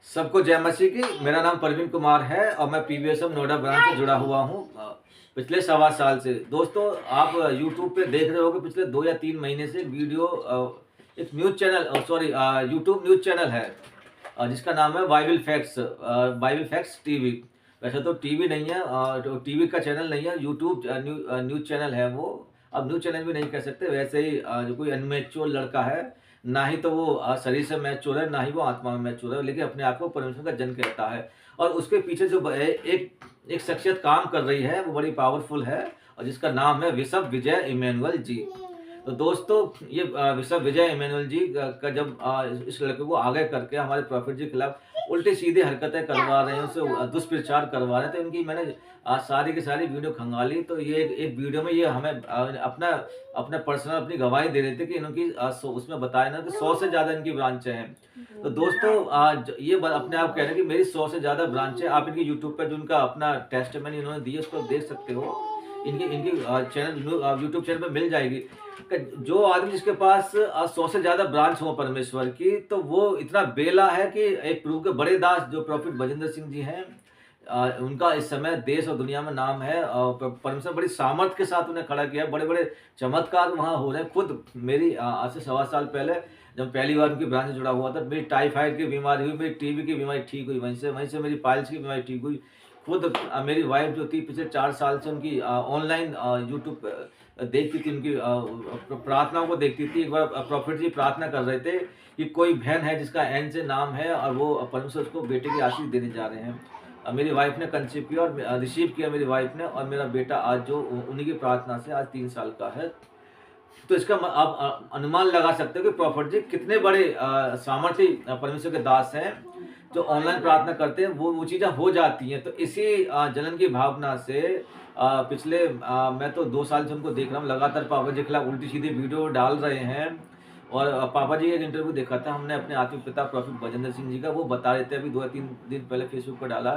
सबको जय मसीह की। मेरा नाम परवीन कुमार है और मैं पीवीएसएम नोएडा ब्रांच से जुड़ा हुआ हूँ पिछले सवा साल से। दोस्तों, आप यूट्यूब पे देख रहे होगे पिछले 2 या 3 महीने से वीडियो। एक news channel sorry YouTube news channel है जिसका नाम है बाइबल फैक्ट्स टीवी। वैसे तो टीवी नहीं है, तो टीवी का चैनल नहीं है, यूट्यूब न्यूज़ चैनल है वो। अब न्यूज़ चैनल भी नहीं कह सकते, वैसे ही जो कोई अनमैच्योर लड़का है, ना ही तो वो शरीर से मैच्योर है, ना ही वो आत्मा में मैच्योर है, लेकिन अपने आप को परमेश्वर का जन कहता है। और उसके पीछे जो एक शख्सियत काम कर रही है वो बड़ी पावरफुल है और जिसका नाम है विशव विजय इमैनुअल जी। तो दोस्तों, ये विशव विजय इमैनुअल जी का जब इस लड़के को आगे करके हमारे प्रॉफिट जी के खिलाफ उल्टी सीधी हरकतें करवा रहे हैं, उससे दुष्प्रचार करवा रहे हैं, तो इनकी मैंने सारी की सारी वीडियो खंगाली। तो ये एक वीडियो में ये हमें अपना अपना पर्सनल अपनी गवाही दे रहे थे कि इनकी उसमें बताया ना कि 100 से ज़्यादा इनकी ब्रांचें हैं। तो दोस्तों, अपने आप कह रहे हैं कि मेरी 100 से ज़्यादा ब्रांचें। आप इनकी यूट्यूब पर जो उनका अपना टेस्टिमनी इन्होंने दी है उसको देख सकते हो। इनकी इनकी चैनल यूट्यूब चैनल पे मिल जाएगी। जो आदमी जिसके पास 100 से ज़्यादा ब्रांच हो परमेश्वर की, तो वो इतना बेला है कि एक प्रभु के बड़े दास जो प्रॉफिट बजेंद्र सिंह जी हैं, उनका इस समय देश और दुनिया में नाम है। परमेश्वर बड़ी सामर्थ के साथ उन्हें खड़ा किया है, बड़े-बड़े चमत्कार वहाँ हो रहे हैं। खुद मेरी आज से सवा साल पहले जब पहली बार उनकी ब्रांच से जुड़ा हुआ था, मेरी टाइफाइड की बीमारी हुई, मेरी टीबी की बीमारी ठीक हुई, वहीं से मेरी पाइल्स की बीमारी ठीक हुई। खुद मेरी वाइफ जो थी पिछले 4 साल से उनकी ऑनलाइन यूट्यूब पे देखती थी, उनकी प्रार्थनाओं को देखती थी। एक बार प्रॉफिट जी प्रार्थना कर रहे थे कि कोई बहन है जिसका एन से नाम है और वो परमेश्वर उसको बेटे की आशीष देने जा रहे हैं। मेरी वाइफ ने कंसीव किया और रिसीव किया मेरी वाइफ ने, और मेरा बेटा आज जो उन्हीं की प्रार्थना से आज 3 साल का है। तो इसका आप अनुमान लगा सकते हो कि प्रॉफिट जी कितने बड़े सामर्थी परमेश्वर के दास हैं। जो ऑनलाइन प्रार्थना करते हैं वो चीज़ें हो जाती हैं। तो इसी जलन की भावना से पिछले मैं तो 2 साल से उनको देख रहा हूँ, लगातार पापा जी के खिलाफ उल्टी सीधी वीडियो डाल रहे हैं। और पापा जी का एक इंटरव्यू देखा था हमने अपने आत्मिक पिता प्रॉफिट बजेंद्र सिंह जी का। वो बता रहे थे, अभी 2 या 3 दिन पहले फेसबुक पर डाला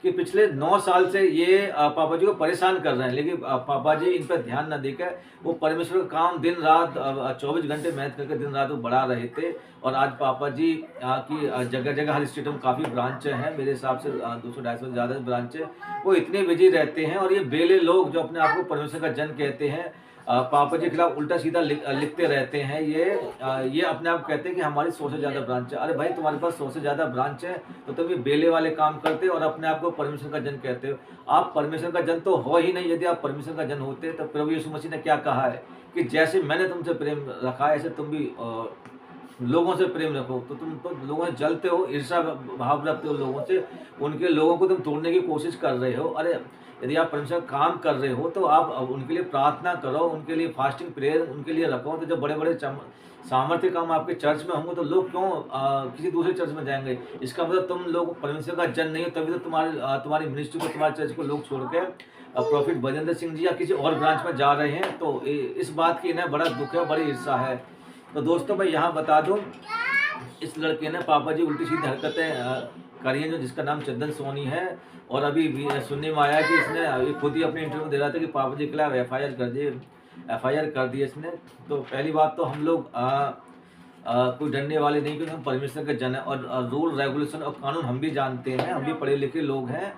कि पिछले 9 साल से ये पापा जी को परेशान कर रहे हैं, लेकिन पापा जी इन पर ध्यान न देकर वो परमेश्वर का काम दिन रात 24 घंटे मेहनत करके दिन रात वो बढ़ा रहे थे। और आज पापा जी की जगह-जगह हर स्टेट में काफ़ी ब्रांचें हैं, मेरे हिसाब से 200-250 से ज़्यादा ब्रांचें। वो इतने बिजी रहते हैं और ये बेले लोग जो अपने आप को परमेश्वर का जन कहते हैं, पापा जी के खिलाफ उल्टा-सीधा लिखते रहते हैं। ये अपने आप कहते हैं कि हमारी 100 से ज़्यादा ब्रांच है। अरे भाई, तुम्हारे पास 100 से ज़्यादा ब्रांच है तो तुम ये बेले वाले काम करते हो और अपने आप को परमेश्वर का जन कहते हो। आप परमेश्वर का जन तो हो ही नहीं। यदि आप परमेश्वर का जन होते तो प्रभु यीशु मसीह ने क्या कहा है कि जैसे मैंने तुमसे प्रेम रखा है ऐसे तुम भी लोगों से प्रेम रखो। तो तुम तो लोगों से जलते हो, ईर्ष्या भाव रखते हो लोगों से, उनके लोगों को तुम तोड़ने की कोशिश कर रहे हो। अरे, यदि आप परमेश्वर का काम कर रहे हो तो आप उनके लिए प्रार्थना करो, उनके लिए फास्टिंग प्रेयर उनके लिए रखो। तो जब बड़े-बड़े सामर्थ्य काम आपके चर्च में होंगे तो लोग क्यों किसी दूसरे चर्च में जाएँगे? इसका मतलब तुम लोग परमेश्वर का जन नहीं हो, तभी तो तुम्हारी मिनिस्ट्री को, तुम्हारे चर्च को लोग छोड़ के प्रॉफिट बजेंद्र सिंह जी या किसी और ब्रांच में जा रहे हैं। तो इस बात की इन्हें बड़ा दुःख है, बड़ी ईर्ष्या है। तो दोस्तों, मैं यहाँ बता दूँ, इस लड़के ने पापा जी उल्टी-सीधी हरकतें करी हैं, जो जिसका नाम चंदन सोनी है। और अभी भी सुनने में आया कि इसने ये खुद ही अपने इंटरव्यू में दे रहा था कि पापा जी के खिलाफ एफआईआर कर दी इसने। तो पहली बात तो हम लोग कोई डरने वाले नहीं, क्योंकि हम परमेश्वर के जन हैं और रूल रेगुलेशन और कानून हम भी जानते हैं, हम भी पढ़े लिखे लोग हैं।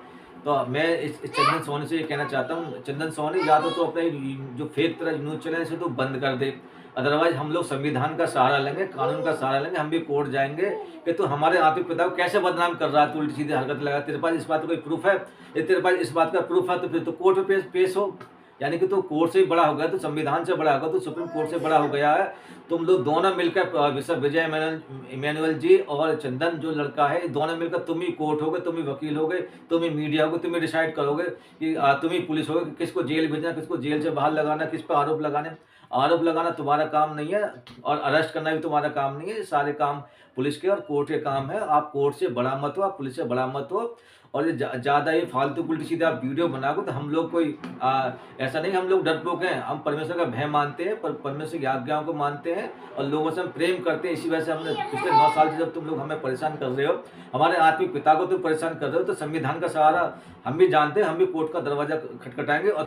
तो मैं इस चंदन सोनी से ये कहना चाहता हूँ, चंदन सोनी या तो अपने जो फेक तरह न्यूज़ चैनल है इसे तो बंद कर दे। अदरवाइज़ हम लोग संविधान का सहारा लेंगे, कानून का सहारा लेंगे, हम भी कोर्ट जाएँगे कि तू हमारे आत्मिक पिता को कैसे बदनाम कर रहा है, तू उल्टी-सीधी हरकत लगा, तेरे पास इस बात का कोई प्रूफ़ है? यदि तेरे पास इस बात का प्रूफ़ है तो फिर तो कोर्ट में पेश हो। यानी कि तू कोर्ट से ही बड़ा हो गया, तू संविधान से बड़ा होगा, तू सुप्रीम कोर्ट से बड़ा हो गया है। तुम लोग दोनों मिलकर विशव विजय इमैनुअल जी और चंदन जो लड़का है, दोनों मिलकर तुम ही कोर्ट होगे, तुम ही वकील होगे, तुम ही मीडिया होगे, तुम ही डिसाइड करोगे कि तुम ही पुलिस होगे कि किसको जेल भेजना, किसको जेल से बाहर लगाना, किस पे आरोप लगाने। आरोप लगाना तुम्हारा काम नहीं है और अरेस्ट करना भी तुम्हारा काम नहीं है। ये सारे काम पुलिस के और कोर्ट के काम है। आप कोर्ट से बड़ा मत हो, आप पुलिस से बड़ा मत हो। और ये ज़्यादा ये फालतू उल्टी-सीधे आप वीडियो बनाओगे तो हम लोग कोई ऐसा नहीं, हम लोग डरपोक हैं। हम परमेश्वर का भय मानते हैं, परमेश्वर की आज्ञाओं को मानते हैं और लोगों से हम प्रेम करते हैं। इसी वजह से हमने पिछले 9 साल से जब तुम लोग हमें परेशान कर रहे हो, हमारे आत्मिक पिता को तुम परेशान कर रहे हो, तो संविधान का सहारा हम भी जानते हैं, हम भी कोर्ट का दरवाज़ा खटखटाएँगे और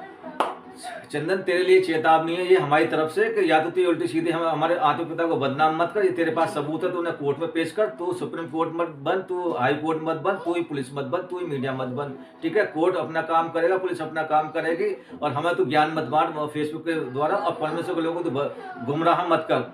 चंदन, तेरे लिए चेतावनी है ये हमारी तरफ से कि या तो तू उल्टी सीधे हमारे आते पिता को बदनाम मत कर। ये तेरे पास सबूत है, तू उन्हें कोर्ट में पेश कर। तू सुप्रीम कोर्ट मत बन, तू हाई कोर्ट मत बन, तू ही पुलिस मत बन, तू ही मीडिया मत बन। ठीक है, कोर्ट अपना काम करेगा, पुलिस अपना काम करेगी, और हमें तू ज्ञान मत बांट फेसबुक के द्वारा, और परमेश्वर के लोगों को तू गुमराह मत कर।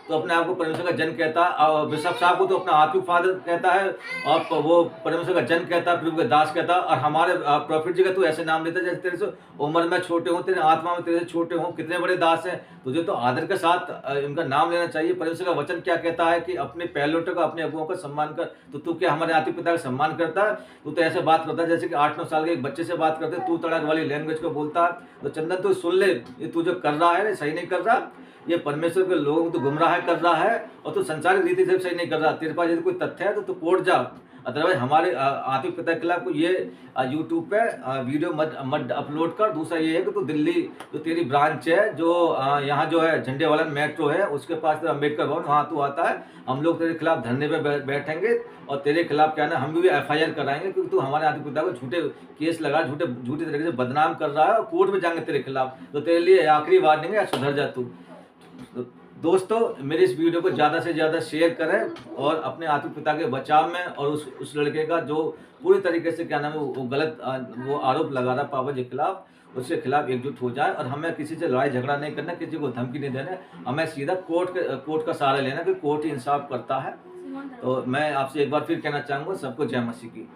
तो अपने आप को परमेश्वर का जन कहता है, और बिशप साहब को तो अपना आत्मिक फादर कहता है, और वो परमेश्वर का जन कहता है, प्रभु का दास कहता है। और हमारे प्रॉफिट जी का तू ऐसे नाम लेता है जैसे तेरे से उम्र में छोटे हो, तेरे आत्मा में तेरे से छोटे हो। कितने बड़े दास हैं, तुझे तो आदर के साथ इनका नाम लेना चाहिए। परमेश्वर का वचन क्या कहता है कि अपने पहलोटों का, अपने अगुओं का सम्मान कर। तो तू क्या हमारे आत्मिक पिता का सम्मान करता है? तू तो ऐसे बात करता है जैसे कि 8-9 साल के एक बच्चे से बात करते, तू तड़क वाली लैंग्वेज को बोलता है। तो चंदन, तू सुन ले, ये तू जो कर रहा है सही नहीं कर रहा। ये परमेश्वर के लोगों को तो गुमराह कर रहा है, और तू संसारिक रीति से सही नहीं कर रहा। तेरे पास यदि कोई तथ्य है तो तू कोर्ट जा, अदरवाइज हमारे आत्मिक पिता के खिलाफ ये यूट्यूब पे वीडियो मत अपलोड कर। दूसरा ये है कि तू दिल्ली जो तेरी ब्रांच है, जो यहाँ जो है झंडे वाला मेट्रो है, उसके पास तेरा अम्बेडकर भवन, वहाँ तू आता है, हम लोग तेरे खिलाफ धरने पे बैठेंगे, और तेरे खिलाफ क्या ना हम भी FIR कराएंगे, क्योंकि तू हमारे आत्मिक पिता को झूठे केस लगा, झूठी तरीके से बदनाम कर रहा है, और कोर्ट में जाएंगे तेरे खिलाफ। तो तेरे लिए आखिरी वार्निंग है, सुधर जा तू। दोस्तों, मेरे इस वीडियो को ज़्यादा से ज़्यादा शेयर करें, और अपने आत्मिक पिता के बचाव में, और उस लड़के का जो पूरी तरीके से क्या नाम है वो गलत वो आरोप लगा रहा पापा जी के खिलाफ, उसके खिलाफ एकजुट हो जाए। और हमें किसी से लड़ाई झगड़ा नहीं करना, किसी को धमकी नहीं देना, हमें सीधा कोर्ट का सहारा लेना, कि कोर्ट ही इंसाफ करता है। तो मैं आपसे एक बार फिर कहना चाहूँगा, सबको जय मसीह की।